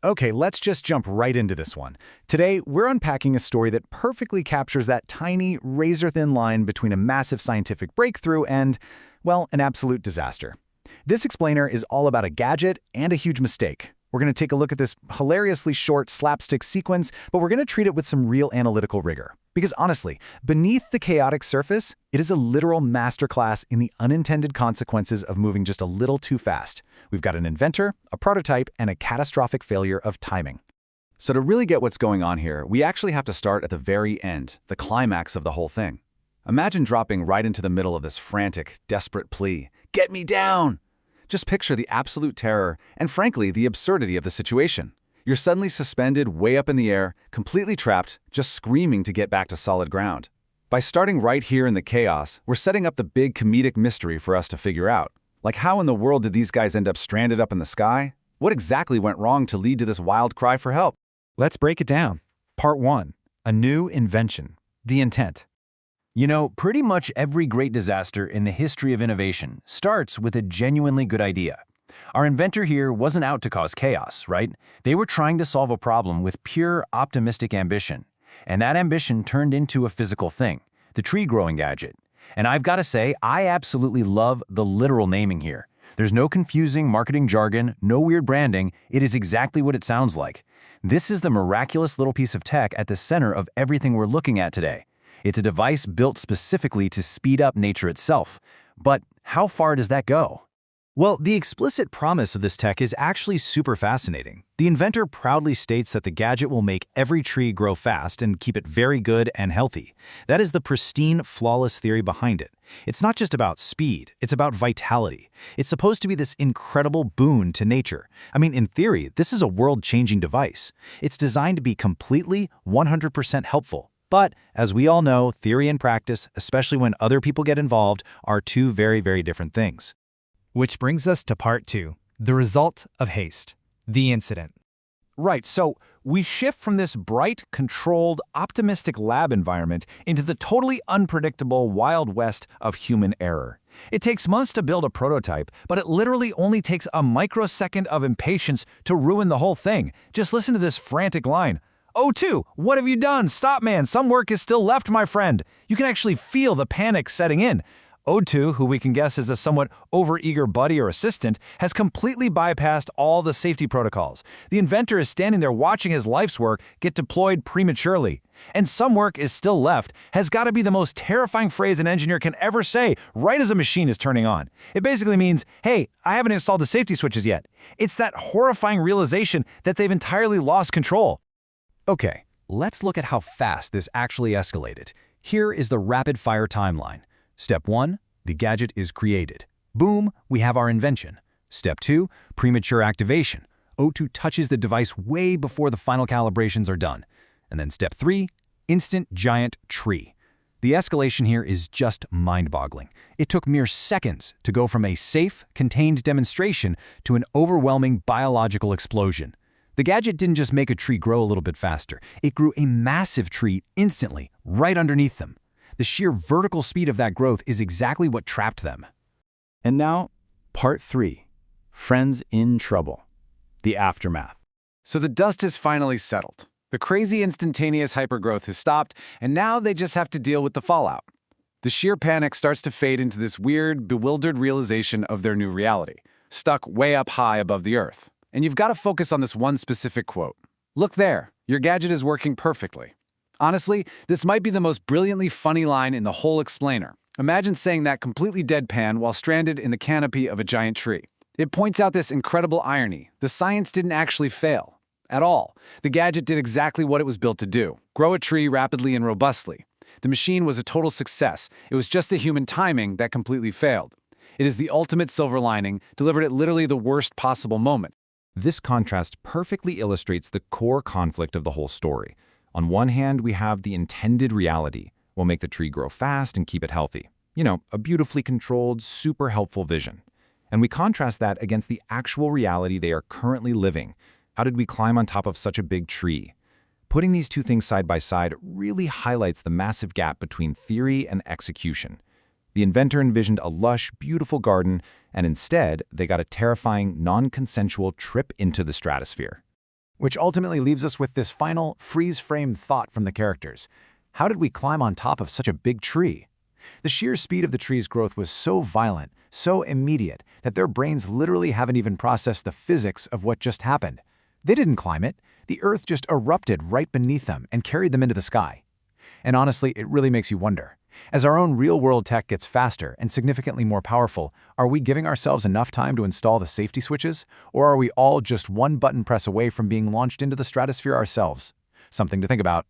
Okay, let's just jump right into this one. Today, we're unpacking a story that perfectly captures that tiny, razor-thin line between a massive scientific breakthrough and, well, an absolute disaster. This explainer is all about a gadget and a huge mistake. We're going to take a look at this hilariously short slapstick sequence, but we're going to treat it with some real analytical rigor. Because honestly, beneath the chaotic surface, it is a literal masterclass in the unintended consequences of moving just a little too fast. We've got an inventor, a prototype, and a catastrophic failure of timing. So to really get what's going on here, we actually have to start at the very end, the climax of the whole thing. Imagine dropping right into the middle of this frantic, desperate plea. Get me down! Just picture the absolute terror and, frankly, the absurdity of the situation. You're suddenly suspended way up in the air, completely trapped, just screaming to get back to solid ground. By starting right here in the chaos, we're setting up the big comedic mystery for us to figure out. Like, how in the world did these guys end up stranded up in the sky? What exactly went wrong to lead to this wild cry for help? Let's break it down. Part 1. A new invention. The intent. You know, pretty much every great disaster in the history of innovation starts with a genuinely good idea. Our inventor here wasn't out to cause chaos, right? They were trying to solve a problem with pure, optimistic ambition. And that ambition turned into a physical thing, the tree-growing gadget. And I've got to say, I absolutely love the literal naming here. There's no confusing marketing jargon, no weird branding. It is exactly what it sounds like. This is the miraculous little piece of tech at the center of everything we're looking at today. It's a device built specifically to speed up nature itself. But how far does that go? Well, the explicit promise of this tech is actually super fascinating. The inventor proudly states that the gadget will make every tree grow fast and keep it very good and healthy. That is the pristine, flawless theory behind it. It's not just about speed, it's about vitality. It's supposed to be this incredible boon to nature. I mean, in theory, this is a world-changing device. It's designed to be completely, 100% helpful. But, as we all know, theory and practice, especially when other people get involved, are two very, very different things. Which brings us to part 2, the result of haste, the incident. Right, so we shift from this bright, controlled, optimistic lab environment into the totally unpredictable Wild West of human error. It takes months to build a prototype, but it literally only takes a microsecond of impatience to ruin the whole thing. Just listen to this frantic line. "O2, what have you done? Stop, man, some work is still left, my friend." You can actually feel the panic setting in. O2, who we can guess is a somewhat overeager buddy or assistant, has completely bypassed all the safety protocols. The inventor is standing there watching his life's work get deployed prematurely. And "some work is still left" has got to be the most terrifying phrase an engineer can ever say right as a machine is turning on. It basically means, hey, I haven't installed the safety switches yet. It's that horrifying realization that they've entirely lost control. Okay, let's look at how fast this actually escalated. Here is the rapid-fire timeline. Step 1, the gadget is created. Boom, we have our invention. Step 2, premature activation. O2 touches the device way before the final calibrations are done. And then step 3, instant giant tree. The escalation here is just mind-boggling. It took mere seconds to go from a safe, contained demonstration to an overwhelming biological explosion. The gadget didn't just make a tree grow a little bit faster. It grew a massive tree instantly, right underneath them. The sheer vertical speed of that growth is exactly what trapped them. And now, part 3, friends in trouble, the aftermath. So the dust has finally settled. The crazy instantaneous hypergrowth has stopped, and now they just have to deal with the fallout. The sheer panic starts to fade into this weird, bewildered realization of their new reality, stuck way up high above the earth. And you've got to focus on this one specific quote. "Look there, your gadget is working perfectly." Honestly, this might be the most brilliantly funny line in the whole explainer. Imagine saying that completely deadpan while stranded in the canopy of a giant tree. It points out this incredible irony. The science didn't actually fail. At all. The gadget did exactly what it was built to do. Grow a tree rapidly and robustly. The machine was a total success. It was just the human timing that completely failed. It is the ultimate silver lining, delivered at literally the worst possible moment. This contrast perfectly illustrates the core conflict of the whole story. On one hand, we have the intended reality. We'll make the tree grow fast and keep it healthy. You know, a beautifully controlled, super helpful vision. And we contrast that against the actual reality they are currently living. How did we climb on top of such a big tree? Putting these two things side by side really highlights the massive gap between theory and execution. The inventor envisioned a lush, beautiful garden, and instead, they got a terrifying, non-consensual trip into the stratosphere. Which ultimately leaves us with this final freeze-frame thought from the characters. How did we climb on top of such a big tree? The sheer speed of the tree's growth was so violent, so immediate, that their brains literally haven't even processed the physics of what just happened. They didn't climb it. The earth just erupted right beneath them and carried them into the sky. And honestly, it really makes you wonder. As our own real-world tech gets faster and significantly more powerful, are we giving ourselves enough time to install the safety switches? Or are we all just one button press away from being launched into the stratosphere ourselves? Something to think about.